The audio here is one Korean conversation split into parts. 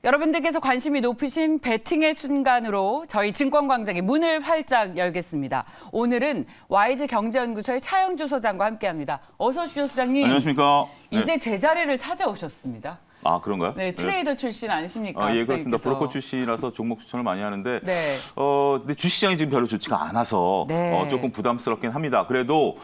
여러분들께서 관심이 높으신 베팅의 순간으로 저희 증권광장의 문을 활짝 열겠습니다. 오늘은 YG경제연구소의 차영주 소장과 함께합니다. 어서 오십시오, 소장님. 안녕하십니까. 이제 제 자리를 찾아오셨습니다. 아, 그런가요? 네, 트레이더 출신 아니십니까? 예, 그렇습니다. 소장님께서. 브로커 출신이라서 종목 추천을 많이 하는데, 네. 근데 주시장이 지금 별로 좋지가 않아서 네. 조금 부담스럽긴 합니다. 그래도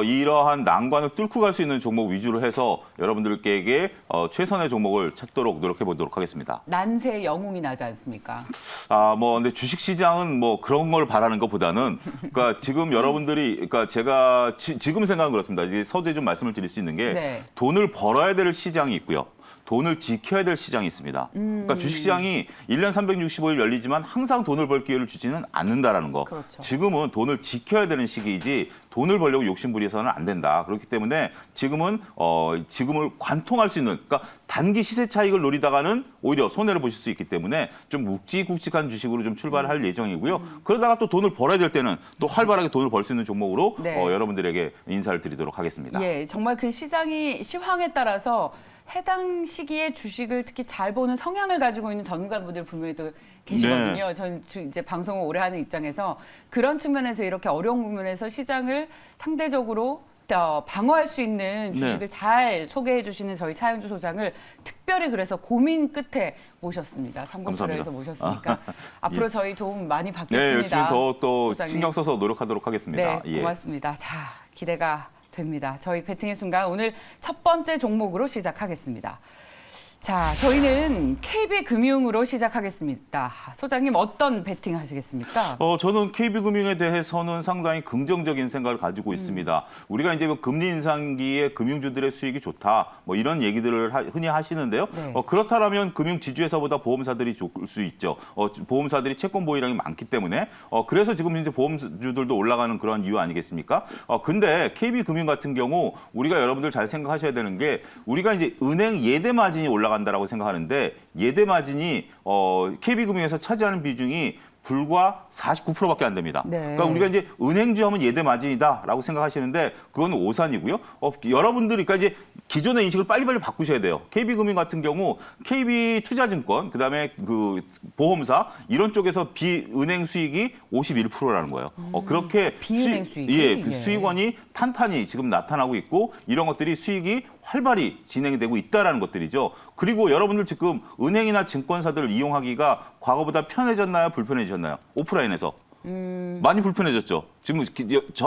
이러한 난관을 뚫고 갈 수 있는 종목 위주로 해서 여러분들께 최선의 종목을 찾도록 노력해 보도록 하겠습니다. 난세의 영웅이 나지 않습니까? 근데 주식시장은 뭐 그런 걸 바라는 것보다는, 그러니까 지금 여러분들이, 그러니까 제가 지금 생각은 그렇습니다. 이제 서두에 좀 말씀을 드릴 수 있는 게, 네. 돈을 벌어야 될 시장이 있고요. 돈을 지켜야 될 시장이 있습니다. 그러니까 주식시장이 1년 365일 열리지만 항상 돈을 벌 기회를 주지는 않는다라는 거. 그렇죠. 지금은 돈을 지켜야 되는 시기이지 돈을 벌려고 욕심부려서는 안 된다. 그렇기 때문에 지금은 지금을 관통할 수 있는, 그러니까 단기 시세 차익을 노리다가는 오히려 손해를 보실 수 있기 때문에 좀 묵직묵직한 주식으로 좀 출발할 예정이고요. 그러다가 또 돈을 벌어야 될 때는 또 활발하게 돈을 벌 수 있는 종목으로 네. 여러분들에게 인사를 드리도록 하겠습니다. 예, 정말 그 시장이 시황에 따라서 해당 시기에 주식을 특히 잘 보는 성향을 가지고 있는 전문가분들 분명히 또 계시거든요. 네. 전 이제 방송을 오래 하는 입장에서 그런 측면에서 이렇게 어려운 부분에서 시장을 상대적으로 방어할 수 있는 주식을 네. 잘 소개해 주시는 저희 차영주 소장을 특별히 그래서 고민 끝에 모셨습니다. 30%에서 모셨으니까 앞으로 저희 도움 많이 받겠습니다. 네, 열심히 더 소장님. 신경 써서 노력하도록 하겠습니다. 네, 고맙습니다. 자, 기대가 됩니다. 저희 베팅의 순간 오늘 첫 번째 종목으로 시작하겠습니다. 자, 저희는 KB금융으로 시작하겠습니다. 소장님 어떤 베팅 하시겠습니까? 저는 KB금융에 대해서는 상당히 긍정적인 생각을 가지고 있습니다. 우리가 이제 금리 인상기에 금융주들의 수익이 좋다, 뭐 이런 얘기들을 흔히 하시는데요. 네. 그렇다면 금융 지주회사보다 보험사들이 좋을 수 있죠. 보험사들이 채권 보유량이 많기 때문에 그래서 지금 이제 보험주들도 올라가는 그런 이유 아니겠습니까? 근데 KB금융 같은 경우 우리가 여러분들 잘 생각하셔야 되는 게 우리가 이제 은행 예대 마진이 올라간다라고 생각하는데 예대 마진이 KB금융에서 차지하는 비중이 불과 49%밖에 안 됩니다. 네. 그러니까 우리가 이제 은행주 하면 예대 마진이다라고 생각하시는데 그건 오산이고요. 여러분들이 그러니까 이제 기존의 인식을 빨리빨리 바꾸셔야 돼요. KB금융 같은 경우 KB투자증권, 그다음에 그 보험사 이런 쪽에서 비은행 수익이 51%라는 거예요. 그렇게 비은행 수익이? 예, 예. 수익원이 탄탄히 지금 나타나고 있고 이런 것들이 수익이 활발히 진행이 되고 있다라는 것들이죠. 그리고 여러분들 지금 은행이나 증권사들을 이용하기가 과거보다 편해졌나요? 불편해졌나요? 오프라인에서. 많이 불편해졌죠. 지금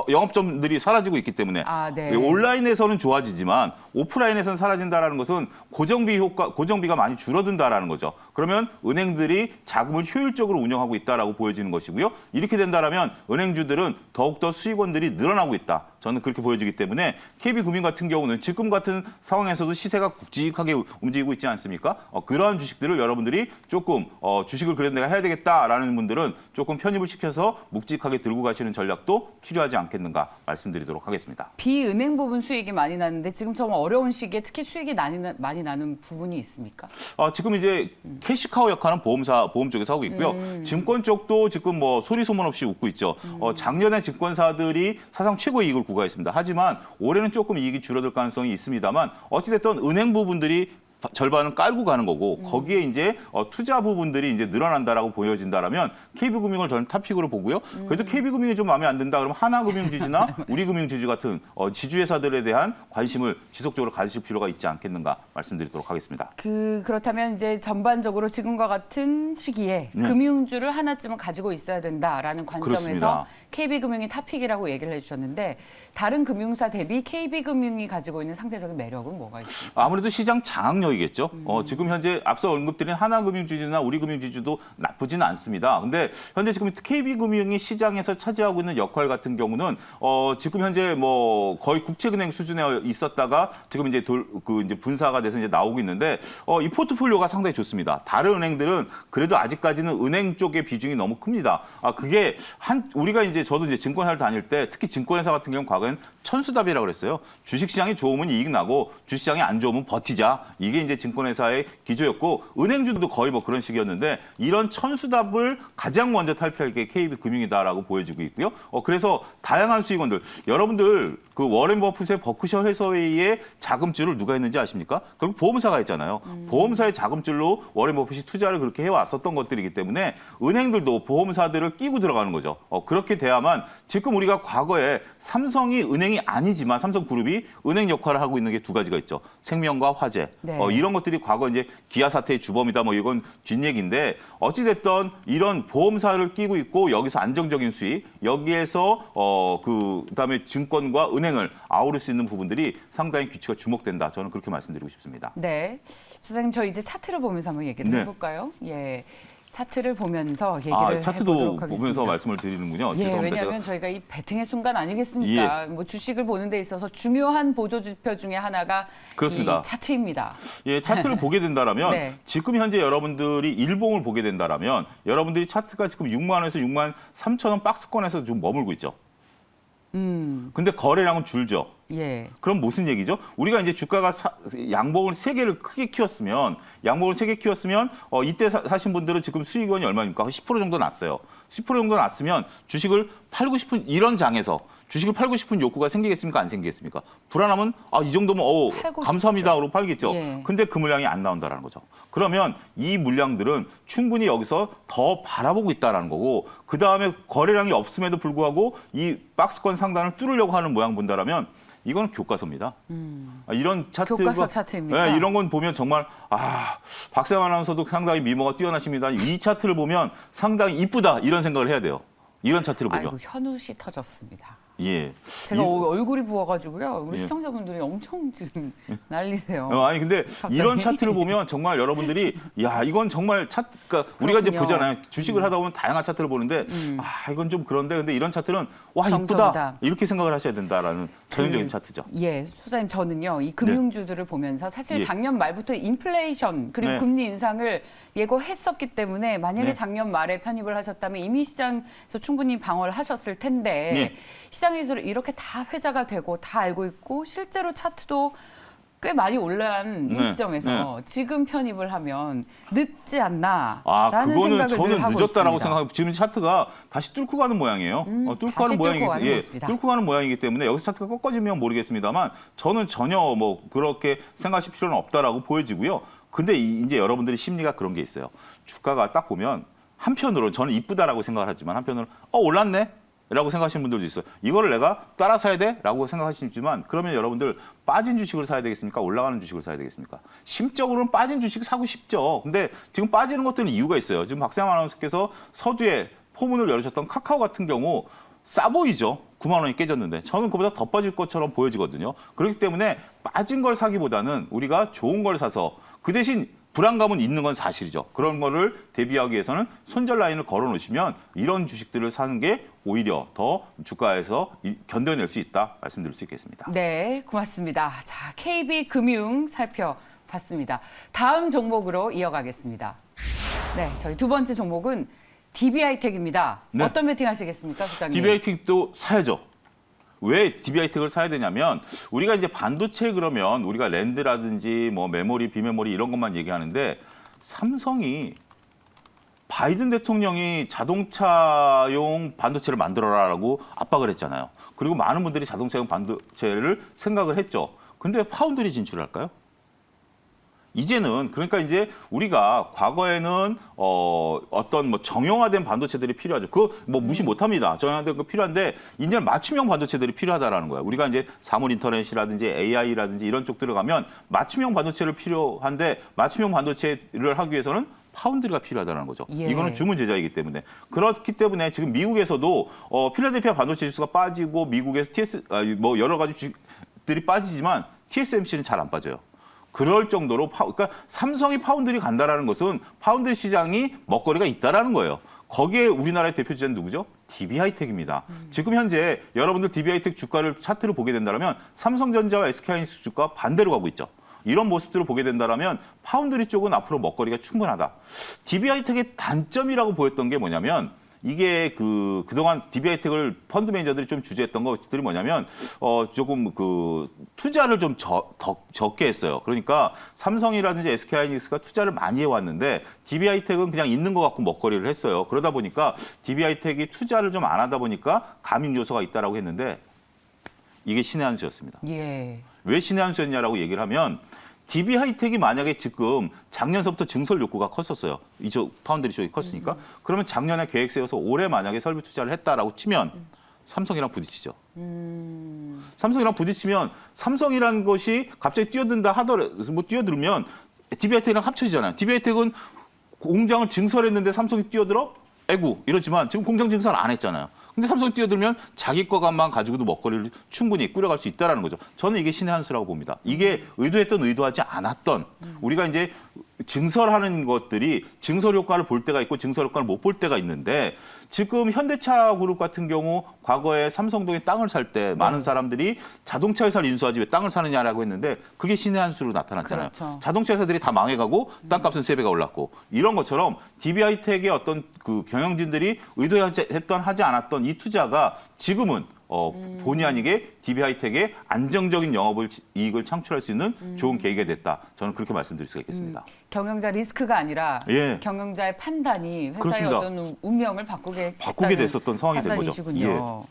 영업점들이 사라지고 있기 때문에 네. 온라인에서는 좋아지지만 오프라인에서는 사라진다라는 것은 고정비가 많이 줄어든다라는 거죠. 그러면 은행들이 자금을 효율적으로 운영하고 있다라고 보여지는 것이고요. 이렇게 된다라면 은행주들은 더욱더 수익원들이 늘어나고 있다. 저는 그렇게 보여지기 때문에 KB금융 같은 경우는 지금 같은 상황에서도 시세가 굵직하게 움직이고 있지 않습니까? 그러한 주식들을 여러분들이 조금 주식을 그래도 내가 해야 되겠다라는 분들은 조금 편입을 시켜서 묵직하게 들고 가시는 전략도 필요하지 않겠는가 말씀드리도록 하겠습니다. 비은행 부분 수익이 많이 나는데 지금 정말 어려운 시기에 특히 수익이 많이 나는 부분이 있습니까? 지금 이제 캐시카우 역할은 보험 쪽에서 하고 있고요. 증권 쪽도 지금 뭐 소리 소문 없이 웃고 있죠. 작년에 증권사들이 사상 최고 이익을 구가했습니다. 하지만 올해는 조금 이익이 줄어들 가능성이 있습니다만 어찌됐든 은행 부분들이 절반은 깔고 가는 거고 거기에 이제 투자 부분들이 이제 늘어난다라고 보여진다라면 KB금융을 저는 탑픽으로 보고요. 그래도 KB금융이 좀 마음에 안 든다 그러면 하나금융지주나 우리금융지주 같은 지주회사들에 대한 관심을 지속적으로 가지실 필요가 있지 않겠는가 말씀드리도록 하겠습니다. 그렇다면 이제 전반적으로 지금과 같은 시기에 네. 금융주를 하나쯤은 가지고 있어야 된다라는 관점에서 그렇습니다. KB금융이 탑픽이라고 얘기를 해주셨는데 다른 금융사 대비 KB금융이 가지고 있는 상대적인 매력은 뭐가 있습니까? 아무래도 시장 장악력이겠죠. 지금 현재 앞서 언급드린 하나금융지주나 우리금융지주도 나쁘지는 않습니다. 근데 현재 지금 KB금융이 시장에서 차지하고 있는 역할 같은 경우는 지금 현재 뭐 거의 국채은행 수준에 있었다가 지금 이제 이제 분사가 돼서 이제 나오고 있는데 이 포트폴리오가 상당히 좋습니다. 다른 은행들은 그래도 아직까지는 은행 쪽의 비중이 너무 큽니다. 그게 우리가 이제 저도 이제 증권사를 다닐 때 특히 증권회사 같은 경우는 과거엔 천수답이라고 그랬어요. 주식시장이 좋으면 이익 나고 주식시장이 안 좋으면 버티자. 이게 이제 증권회사의 기조였고 은행주도 거의 뭐 그런 식이었는데 이런 천수답을 가장 먼저 탈피할 게 KB금융이다라고 보여지고 있고요. 그래서 다양한 수익원들 여러분들 그 워렌 버핏의 버크셔 해서웨이의 자금줄을 누가 했는지 아십니까? 결국 보험사가 했잖아요. 보험사의 자금줄로 워렌 버핏이 투자를 그렇게 해왔었던 것들이기 때문에 은행들도 보험사들을 끼고 들어가는 거죠. 그렇게 돼야만 지금 우리가 과거에 삼성이 은행이 아니지만 삼성그룹이 은행 역할을 하고 있는 게 두 가지가 있죠. 생명과 화재. 네. 이런 것들이 과거 이제 기아 사태의 주범이다 뭐 이건 뒷얘기인데 어찌됐든 이런 보험사를 끼고 있고 여기서 안정적인 수익 여기에서 그다음에 증권과 은행을 아우를 수 있는 부분들이 상당히 규칙과 주목된다. 저는 그렇게 말씀드리고 싶습니다. 네. 소장님, 저 이제 차트를 보면서 한번 얘기를 네. 해볼까요? 예. 차트를 보면서 얘기를 차트도 해보도록 하겠습니다. 보면서 말씀을 드리는군요. 예, 죄송합니다. 왜냐하면 저희가 이 베팅의 순간 아니겠습니까? 뭐 주식을 보는 데 있어서 중요한 보조지표 중에 하나가 그렇습니다. 이 차트입니다. 예, 차트를 보게 된다라면 네. 지금 현재 여러분들이 일봉을 보게 된다라면 여러분들이 차트가 지금 6만 원에서 6만 3천 원 박스권에서 좀 머물고 있죠. 근데 거래량은 줄죠. 예. 그럼 무슨 얘기죠? 우리가 이제 주가가 양봉을 3개를 크게 키웠으면 이때 사신 분들은 지금 수익원이 얼마입니까? 10% 정도 났어요. 10% 정도 났으면 주식을 팔고 싶은 이런 장에서 주식을 팔고 싶은 욕구가 생기겠습니까? 안 생기겠습니까? 불안하면 이 정도면 감사합니다로 팔겠죠. 예. 근데 그 물량이 안 나온다는 거죠. 그러면 이 물량들은 충분히 여기서 더 바라보고 있다는 거고 그다음에 거래량이 없음에도 불구하고 이 박스권 상단을 뚫으려고 하는 모양 본다라면 이건 교과서입니다. 이런 차트가 교과서 차트입니다. 네, 이런 건 보면 정말 박세환 아나운서도 상당히 미모가 뛰어나십니다. 이 차트를 보면 상당히 이쁘다 이런 생각을 해야 돼요. 이런 차트를 보면. 아이고, 현우씨 터졌습니다. 예. 제가 얼굴이 부어가지고요. 우리 예. 시청자분들이 엄청 지금 난리세요. 아니 근데 갑자기. 이런 차트를 보면 정말 여러분들이 이건 정말 그러니까 우리가 이제 그렇군요. 보잖아요. 주식을 하다 보면 다양한 차트를 보는데 이건 좀 그런데 근데 이런 차트는 정석이다. 이쁘다 이렇게 생각을 하셔야 된다라는 전형적인 차트죠. 예, 소장님 저는요 이 금융주들을 보면서 사실 예. 작년 말부터 인플레이션 그리고 네. 금리 인상을 예고했었기 때문에 만약에 네. 작년 말에 편입을 하셨다면 이미 시장에서 충분히 방어를 하셨을 텐데 네. 시장에서 이렇게 다 회자가 되고 다 알고 있고 실제로 차트도 꽤 많이 올라간 이 네. 시점에서 지금 편입을 하면 늦지 않나라는 그거는 생각을 늘 저는 하고 늦었다라고 있습니다. 생각하고 지금 차트가 다시 뚫고 가는 모양이에요. 뚫고 다시 가는 모양이 뚫고 가는 모습이다. 뚫고 가는 모양이기 때문에 여기서 차트가 꺾어지면 모르겠습니다만 저는 전혀 뭐 그렇게 생각하실 필요는 없다라고 보여지고요. 근데 이제 여러분들이 심리가 그런 게 있어요. 주가가 딱 보면 한편으로 저는 이쁘다라고 생각을 하지만 한편으로 올랐네. 라고 생각하시는 분들도 있어요. 이거를 내가 따라 사야 돼? 라고 생각하시지만 그러면 여러분들 빠진 주식을 사야 되겠습니까? 올라가는 주식을 사야 되겠습니까? 심적으로는 빠진 주식 사고 싶죠. 근데 지금 빠지는 것들은 이유가 있어요. 지금 박세환 아나운서께서 서두에 포문을 열으셨던 카카오 같은 경우 싸 보이죠. 9만 원이 깨졌는데 저는 그보다 더 빠질 것처럼 보여지거든요. 그렇기 때문에 빠진 걸 사기보다는 우리가 좋은 걸 사서 그 대신 불안감은 있는 건 사실이죠. 그런 거를 대비하기 위해서는 손절 라인을 걸어 놓으시면 이런 주식들을 사는 게 오히려 더 주가에서 견뎌낼 수 있다 말씀드릴 수 있겠습니다. 네, 고맙습니다. 자, KB금융 살펴봤습니다. 다음 종목으로 이어가겠습니다. 네, 저희 두 번째 종목은 DB하이텍입니다. 네. 어떤 베팅 하시겠습니까, 소장님? DB하이텍도 사야죠. 왜 DB하이텍을 사야 되냐면 우리가 이제 반도체 그러면 우리가 랜드라든지 뭐 메모리, 비메모리 이런 것만 얘기하는데 삼성이 바이든 대통령이 자동차용 반도체를 만들어라라고 압박을 했잖아요. 그리고 많은 분들이 자동차용 반도체를 생각을 했죠. 근데 왜 파운드리 진출할까요? 이제는 그러니까 이제 우리가 과거에는 어떤 뭐 정형화된 반도체들이 필요하죠. 그거 뭐 무시 못합니다. 정형화된 거 필요한데 이제는 맞춤형 반도체들이 필요하다라는 거예요. 우리가 이제 사물 인터넷이라든지 AI라든지 이런 쪽들을 가면 맞춤형 반도체를 필요한데 맞춤형 반도체를 하기 위해서는 파운드리가 필요하다는 거죠. 예. 이거는 주문 제작이기 때문에 그렇기 때문에 지금 미국에서도 필라델피아 반도체 지수가 빠지고 미국에서 뭐 여러 가지 주식들이 빠지지만 TSMC는 잘 안 빠져요. 그럴 정도로 그러니까 삼성이 파운드리 간다라는 것은 파운드리 시장이 먹거리가 있다라는 거예요. 거기에 우리나라의 대표 주자는 누구죠? DB하이텍입니다. 지금 현재 여러분들 DB하이텍 주가를 차트를 보게 된다면 삼성전자와 SK하이닉스 주가 반대로 가고 있죠. 이런 모습들을 보게 된다면 파운드리 쪽은 앞으로 먹거리가 충분하다. DB하이텍의 단점이라고 보였던 게 뭐냐면 이게 그동안 DB하이텍을 펀드 매니저들이 좀 주재했던 것들이 뭐냐면 조금 투자를 좀 적게 했어요. 그러니까 삼성이라든지 SK하이닉스가 투자를 많이 해왔는데 DB하이텍은 그냥 있는 것 같고 먹거리를 했어요. 그러다 보니까 DB하이텍이 투자를 좀 안 하다 보니까 감익 요소가 있다라고 했는데 이게 신의 한 수였습니다. 예. 왜 신의 한 수였냐라고 얘기를 하면 DB하이텍이 만약에 지금 작년서부터 증설 욕구가 컸었어요. 이쪽 파운드리 쪽이 컸으니까. 그러면 작년에 계획 세워서 올해 만약에 설비 투자를 했다라고 치면 삼성이랑 부딪히죠. 삼성이랑 부딪히면 삼성이라는 것이 갑자기 뛰어든다 하더라도 뭐 뛰어들면 DB하이텍이랑 합쳐지잖아요. DB하이텍은 공장을 증설했는데 삼성이 뛰어들어? 에구 이러지만 지금 공장 증설 안 했잖아요. 근데 삼성이 뛰어들면 자기 것만 가지고도 먹거리를 충분히 꾸려갈 수 있다는 거죠. 저는 이게 신의 한 수라고 봅니다. 이게 의도했던 의도하지 않았던 우리가 이제 증설하는 것들이 증설 효과를 볼 때가 있고 증설 효과를 못 볼 때가 있는데 지금 현대차 그룹 같은 경우 과거에 삼성동에 땅을 살 때 많은 사람들이 자동차 회사를 인수하지 왜 땅을 사느냐라고 했는데 그게 신의 한 수로 나타났잖아요. 그렇죠. 자동차 회사들이 다 망해가고 땅값은 3배가 올랐고 이런 것처럼 DB하이텍의 어떤 그 경영진들이 의도했던 하지 않았던 이 투자가 지금은 본의 아니게 DB하이텍의 안정적인 이익을 창출할 수 있는 좋은 계기가 됐다. 저는 그렇게 말씀드릴 수가 있겠습니다. 경영자 리스크가 아니라 예. 경영자의 판단이 회사의 그렇습니다. 어떤 운명을 바꾸게 됐었던 상황이 된 거죠. 판단이시군요.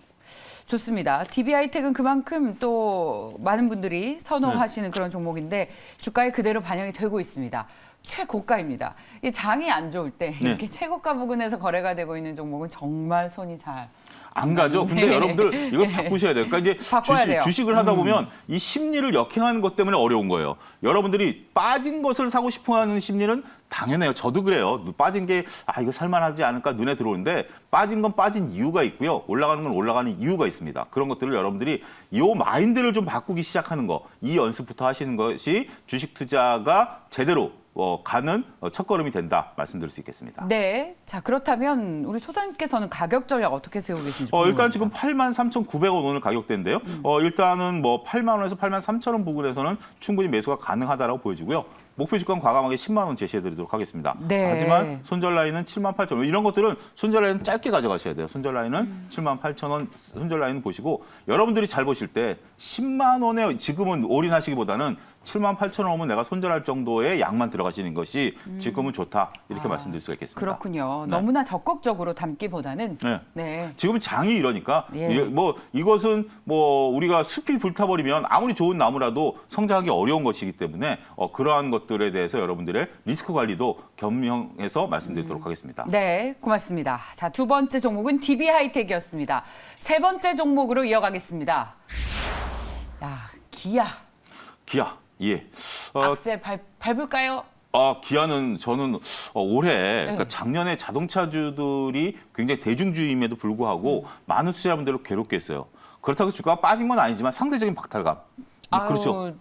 좋습니다. DB하이텍은 그만큼 또 많은 분들이 선호하시는 그런 종목인데 주가에 그대로 반영이 되고 있습니다. 최고가입니다. 이 장이 안 좋을 때 이렇게 최고가 부근에서 거래가 되고 있는 종목은 정말 손이 잘 안 가죠. 근데 여러분들 이걸 바꾸셔야 돼요. 그러니까 이제 주식을 하다 보면 이 심리를 역행하는 것 때문에 어려운 거예요. 여러분들이 빠진 것을 사고 싶어하는 심리는 당연해요. 저도 그래요. 빠진 게 이거 살만하지 않을까 눈에 들어오는데 빠진 건 빠진 이유가 있고요. 올라가는 건 올라가는 이유가 있습니다. 그런 것들을 여러분들이 이 마인드를 좀 바꾸기 시작하는 거, 이 연습부터 하시는 것이 주식 투자가 제대로 가는 첫걸음이 된다 말씀드릴 수 있겠습니다. 네, 자 그렇다면 우리 소장님께서는 가격 전략 어떻게 세우고 계신지 궁금합니다. 일단 지금 83,900원 오늘 가격대인데요. 일단은 뭐 8만 원에서 8만 3천 원 부근에서는 충분히 매수가 가능하다라고 보여지고요. 목표 주가는 과감하게 10만 원 제시해드리도록 하겠습니다. 네. 하지만 손절 라인은 7만 8천 원. 이런 것들은 손절 라인은 짧게 가져가셔야 돼요. 손절 라인은 7만 8천 원 손절 라인 보시고 여러분들이 잘 보실 때 10만 원에 지금은 올인하시기보다는 7만 8천 원 오면 내가 손절할 정도의 양만 들어가시는 것이 지금은 좋다. 이렇게 말씀드릴 수가 있겠습니다. 그렇군요. 네. 너무나 적극적으로 담기보다는 네. 지금 장이 이러니까 예. 이것은 뭐 우리가 숲이 불타버리면 아무리 좋은 나무라도 성장하기 어려운 것이기 때문에 그러한 것들에 대해서 여러분들의 리스크 관리도 겸용해서 말씀드리도록 하겠습니다. 네, 고맙습니다. 자, 두 번째 종목은 DB하이텍이었습니다. 세 번째 종목으로 이어가겠습니다. 기아. 예. 악셀 밟을까요? 기아는 저는 올해 그러니까 작년에 자동차주들이 굉장히 대중주의임에도 불구하고 많은 투자자분들을 괴롭게 했어요. 그렇다고 주가가 빠진 건 아니지만 상대적인 박탈감. 그렇죠.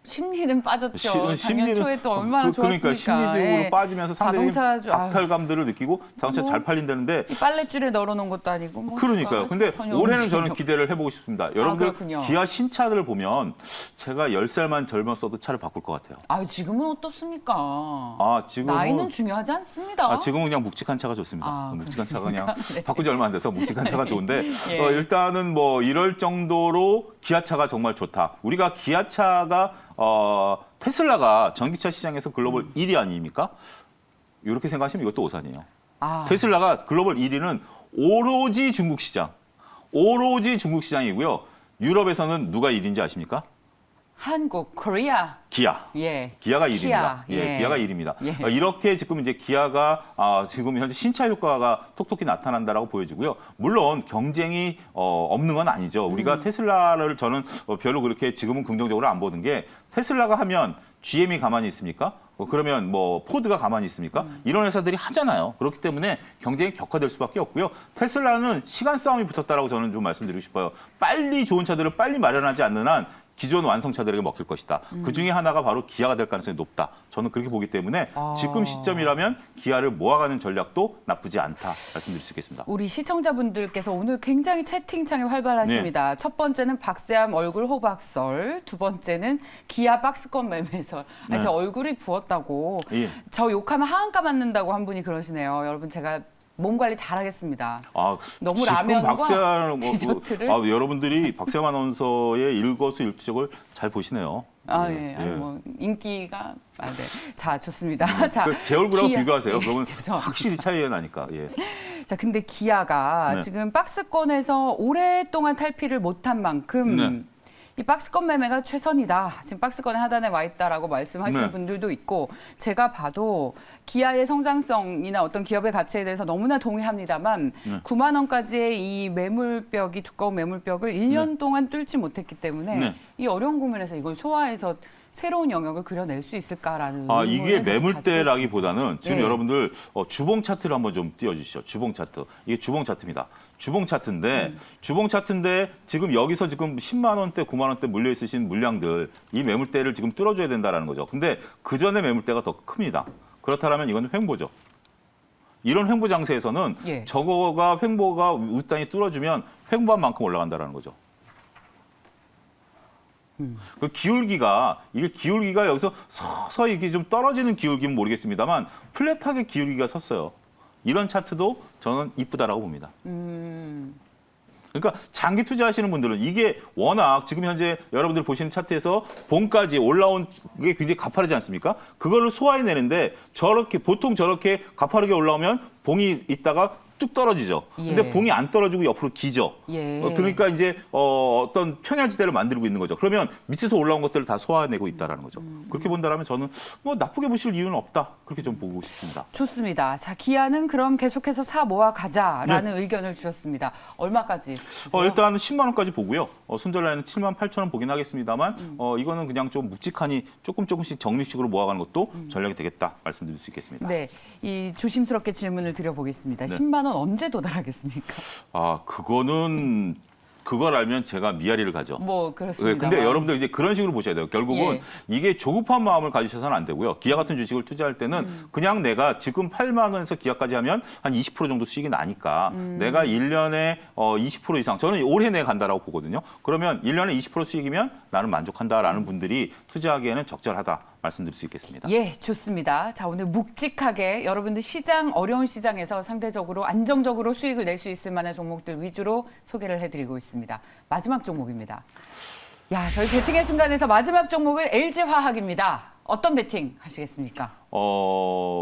심리는 빠졌죠. 작년 초에 또 얼마나 좋았습니까? 그러니까 심리적으로 빠지면서 상대적인 자동차주, 박탈감들을 느끼고 자동차 잘 팔린다는데 이 빨랫줄에 널어놓은 것도 아니고. 그러니까요. 근데 올해는 저는 기대를 해보고 싶습니다. 여러분들 기아 신차들을 보면 제가 10살만 젊었어도 차를 바꿀 것 같아요. 지금은 어떻습니까? 지금은 나이는 중요하지 않습니다. 지금은 그냥 묵직한 차가 좋습니다. 묵직한 차가 그냥 네. 바꾸지 얼마 안 돼서 묵직한 차가 좋은데 예. 일단은 뭐 이럴 정도로 기아차가 정말 좋다. 우리가 기아차가 테슬라가 전기차 시장에서 글로벌 1위 아닙니까? 이렇게 생각하시면 이것도 오산이에요. 테슬라가 글로벌 1위는 오로지 중국 시장. 오로지 중국 시장이고요. 유럽에서는 누가 1위인지 아십니까? 한국, 코리아. 기아. 예. 기아가 1위입니다. 기아가 1위입니다. 이렇게 지금 이제 기아가 지금 현재 신차 효과가 톡톡히 나타난다라고 보여지고요. 물론 경쟁이 없는 건 아니죠. 우리가 테슬라를 저는 별로 그렇게 지금은 긍정적으로 안 보는 게 테슬라가 하면 GM이 가만히 있습니까? 그러면 뭐 포드가 가만히 있습니까? 이런 회사들이 하잖아요. 그렇기 때문에 경쟁이 격화될 수밖에 없고요. 테슬라는 시간 싸움이 붙었다라고 저는 좀 말씀드리고 싶어요. 빨리 좋은 차들을 빨리 마련하지 않는 한 기존 완성차들에게 먹힐 것이다. 그중에 하나가 바로 기아가 될 가능성이 높다. 저는 그렇게 보기 때문에 지금 시점이라면 기아를 모아가는 전략도 나쁘지 않다. 말씀드릴 수 있겠습니다. 우리 시청자분들께서 오늘 굉장히 채팅창이 활발하십니다. 네. 첫 번째는 박세암 얼굴 호박설, 두 번째는 기아 박스권 매매설. 제 얼굴이 부었다고. 예. 저 욕하면 하한가 맞는다고 한 분이 그러시네요. 여러분 제가 몸 관리 잘하겠습니다. 아, 너무 지금 라면과 박세환 디저트를? 여러분들이 박세환 아나운서의 일거수일투족을 잘 보시네요. 아, 예, 예. 예. 아니, 뭐 인기가 네. 자, 좋습니다. 자, 제 얼굴하고 기아- 비교하세요. 예, 그러면 죄송합니다. 확실히 차이가 나니까. 예. 자, 근데 기아가 네. 지금 박스권에서 오랫동안 탈피를 못한 만큼 네. 이 박스권 매매가 최선이다. 지금 박스권 하단에 와 있다라고 말씀하시는 네. 분들도 있고 제가 봐도 기아의 성장성이나 어떤 기업의 가치에 대해서 너무나 동의합니다만 네. 9만 원까지의 이 매물벽이 두꺼운 매물벽을 1년 동안 뚫지 못했기 때문에 네. 이 어려운 국면에서 이걸 소화해서 새로운 영역을 그려낼 수 있을까라는 아, 이게 의문을 계속 매물대라기보다는 지금 예. 여러분들 주봉 차트를 한번 좀 띄워주시죠. 주봉 차트. 이게 주봉 차트입니다. 주봉 차트인데 주봉 차트인데 지금 여기서 지금 10만 원대, 9만 원대 물려 있으신 물량들 이 매물대를 지금 뚫어줘야 된다라는 거죠. 근데 그 전에 매물대가 더 큽니다. 그렇다면 이건 횡보죠. 이런 횡보 장세에서는 예. 저거가 횡보가 우단히 뚫어주면 횡보한 만큼 올라간다라는 거죠. 그 기울기가 여기서 서서히 이게 좀 떨어지는 기울기는 모르겠습니다만 플랫하게 기울기가 섰어요. 이런 차트도 저는 이쁘다라고 봅니다. 그러니까 장기 투자하시는 분들은 이게 워낙 지금 현재 여러분들 보시는 차트에서 봉까지 올라온 게 굉장히 가파르지 않습니까? 그거를 소화해내는데 보통 저렇게 가파르게 올라오면 봉이 있다가 쭉 떨어지죠. 근데 예. 봉이 안 떨어지고 옆으로 기죠. 예. 그러니까 이제 어떤 평야지대를 만들고 있는 거죠. 그러면 밑에서 올라온 것들을 다 소화해내고 있다라는 거죠. 그렇게 본다면 저는 뭐 나쁘게 보실 이유는 없다. 그렇게 좀 보고 싶습니다. 좋습니다. 자, 기아는 그럼 계속해서 사 모아 가자라는 네. 의견을 주셨습니다. 얼마까지? 주세요? 일단 10만 원까지 보고요. 순절 라인은 7만 8천 원 보긴 하겠습니다만 이거는 그냥 좀 묵직하니 조금씩 적립식으로 모아가는 것도 전략이 되겠다 말씀드릴 수 있겠습니다. 네, 이 조심스럽게 질문을 드려보겠습니다. 네. 10만 원 언제 도달하겠습니까? 그걸 알면 제가 미아리를 가죠. 뭐 그렇습니다. 근데 여러분들 이제 그런 식으로 보셔야 돼요. 결국은 예. 이게 조급한 마음을 가지셔서는 안 되고요. 기아 같은 주식을 투자할 때는 그냥 내가 지금 8만 원에서 기아까지 하면 한 20% 정도 수익이 나니까 내가 1년에 20% 이상, 저는 올해 내에 간다라고 보거든요. 그러면 1년에 20% 수익이면 나는 만족한다라는 분들이 투자하기에는 적절하다 말씀드릴 수 있겠습니다. 예, 좋습니다. 자, 오늘 묵직하게 여러분들 어려운 시장에서 상대적으로 안정적으로 수익을 낼 수 있을 만한 종목들 위주로 소개를 해드리고 있습니다. 마지막 종목입니다. 야, 저희 배팅의 순간에서 마지막 종목은 LG화학입니다. 어떤 배팅 하시겠습니까?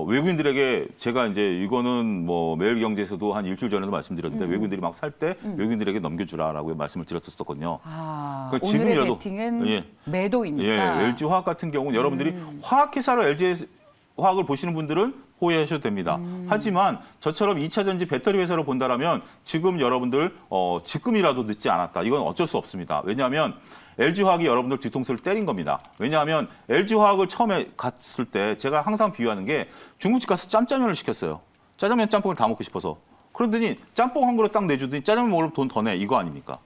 외국인들에게 제가 이제 이거는 뭐 매일경제에서도 한 일주일 전에도 말씀드렸는데 외국인들이 막 살 때 외국인들에게 넘겨주라라고 말씀을 드렸었거든요. 그러니까 지금이라도- 오늘의 배팅은 예. 매도입니까? 예, LG화학 같은 경우는 여러분들이 화학회사로 LG화학을 보시는 분들은 호의하셔도 됩니다. 하지만 저처럼 2차 전지 배터리 회사로 본다라면 지금 여러분들 지금이라도 늦지 않았다. 이건 어쩔 수 없습니다. 왜냐하면 LG화학이 여러분들 뒤통수를 때린 겁니다. 왜냐하면 LG화학을 처음에 갔을 때 제가 항상 비유하는 게 중국집 가서 짬짜면을 시켰어요. 짜장면 짬뽕을 다 먹고 싶어서. 그러더니 짬뽕 한 그릇 딱 내주더니 짜장면 먹으면 돈 더 내. 이거 아닙니까?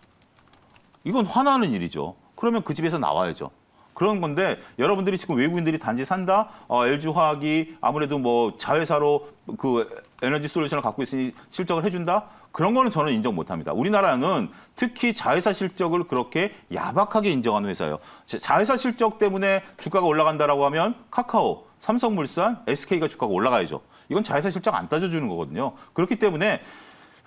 이건 화나는 일이죠. 그러면 그 집에서 나와야죠. 그런 건데 여러분들이 지금 외국인들이 단지 산다. LG화학이 아무래도 뭐 자회사로 그 에너지 솔루션을 갖고 있으니 실적을 해준다. 그런 거는 저는 인정 못합니다. 우리나라는 특히 자회사 실적을 그렇게 야박하게 인정하는 회사예요. 자회사 실적 때문에 주가가 올라간다라고 하면 카카오, 삼성물산, SK가 주가가 올라가야죠. 이건 자회사 실적 안 따져주는 거거든요. 그렇기 때문에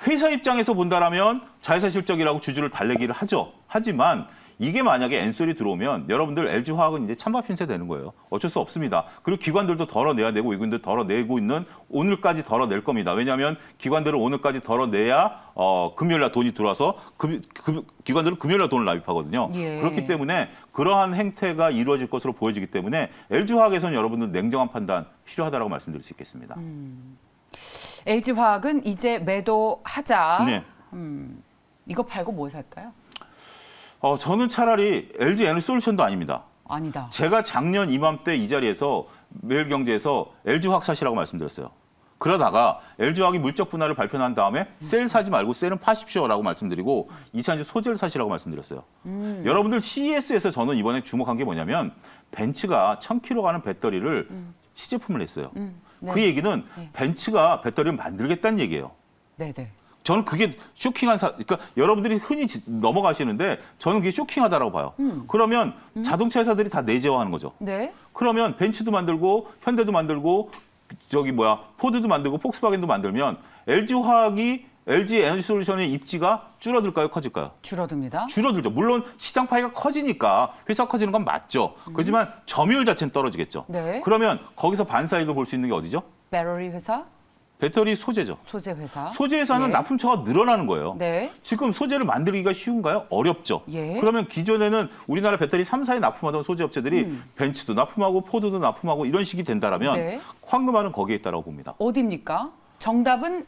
회사 입장에서 본다라면 자회사 실적이라고 주주를 달래기를 하죠. 하지만 이게 만약에 엔솔이 들어오면 여러분들 LG화학은 이제 찬밥 신세 되는 거예요. 어쩔 수 없습니다. 그리고 기관들도 덜어내야 되고 외국인들 덜어내고 있는 오늘까지 덜어낼 겁니다. 왜냐하면 기관들은 오늘까지 덜어내야 금요일 날 돈이 들어와서 기관들은 금요일 날 돈을 납입하거든요. 예. 그렇기 때문에 그러한 행태가 이루어질 것으로 보여지기 때문에 LG화학에서는 여러분들 냉정한 판단 필요하다고 말씀드릴 수 있겠습니다. LG화학은 이제 매도하자. 네. 이거 팔고 뭐 살까요? 저는 차라리 LG 에너지솔루션도 아닙니다. 아니다. 제가 작년 이맘때 이 자리에서 매일경제에서 LG화학 사시라고 말씀드렸어요. 그러다가 LG화학이 물적 분할을 발표한 다음에 셀 사지 말고 셀은 파십시오라고 말씀드리고 이차전지 소재를 사시라고 말씀드렸어요. 여러분들 CES에서 저는 이번에 주목한 게 뭐냐면 벤츠가 1000km 가는 배터리를 시제품을 냈어요. 네. 그 얘기는 벤츠가 배터리를 만들겠다는 얘기예요. 네네. 저는 그게 그러니까 여러분들이 흔히 넘어가시는데 저는 그게 쇼킹하다라고 봐요. 그러면 자동차 회사들이 다 내재화하는 거죠. 네. 그러면 벤츠도 만들고 현대도 만들고 포드도 만들고 폭스바겐도 만들면 LG화학이 LG 에너지솔루션의 입지가 줄어들까요, 커질까요? 줄어듭니다. 줄어들죠. 물론 시장 파이가 커지니까 회사 커지는 건 맞죠. 그렇지만 점유율 자체는 떨어지겠죠. 네. 그러면 거기서 반사이익을 볼 수 있는 게 어디죠? 배터리 회사, 배터리 소재죠. 소재 회사. 소재 회사는 예. 납품처가 늘어나는 거예요. 네. 지금 소재를 만들기가 쉬운가요? 어렵죠. 예. 그러면 기존에는 우리나라 배터리 3사에 납품하던 소재 업체들이 벤츠도 납품하고 포드도 납품하고 이런 식이 된다라면 네. 황금알은 거기에 있다고 봅니다. 어디입니까? 정답은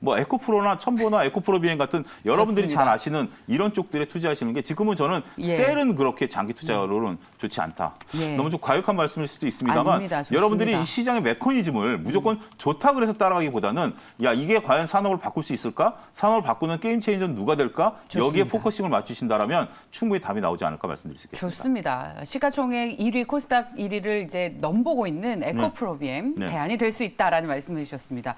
뭐 에코프로나 첨보나 에코프로 비행 같은 여러분들이 좋습니다. 잘 아시는 이런 쪽들에 투자하시는 게 지금은 저는 예. 셀은 그렇게 장기 투자로는 좋지 않다. 예. 너무 좀 과격한 말씀일 수도 있습니다만 아닙니다. 좋습니다. 여러분들이 이 시장의 메커니즘을 무조건 좋다 그래서 따라가기보다는 야 이게 과연 산업을 바꿀 수 있을까? 산업을 바꾸는 게임 체인저는 누가 될까? 좋습니다. 여기에 포커싱을 맞추신다라면 충분히 답이 나오지 않을까 말씀드릴 수 있겠습니다. 좋습니다. 시가총액 1위 코스닥 1위를 이제 넘보고 있는 에코프로비엠 네. 대안이 될 수 있다라는 말씀을 주셨습니다.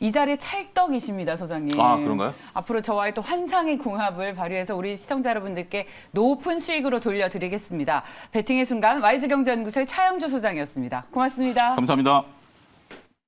이 자리에 찰떡이십니다, 소장님. 아, 그런가요? 앞으로 저와의 또 환상의 궁합을 발휘해서 우리 시청자 여러분들께 높은 수익으로 돌려드리겠습니다. 베팅의 순간 YG경제연구소의 차영주 소장이었습니다. 고맙습니다. 감사합니다.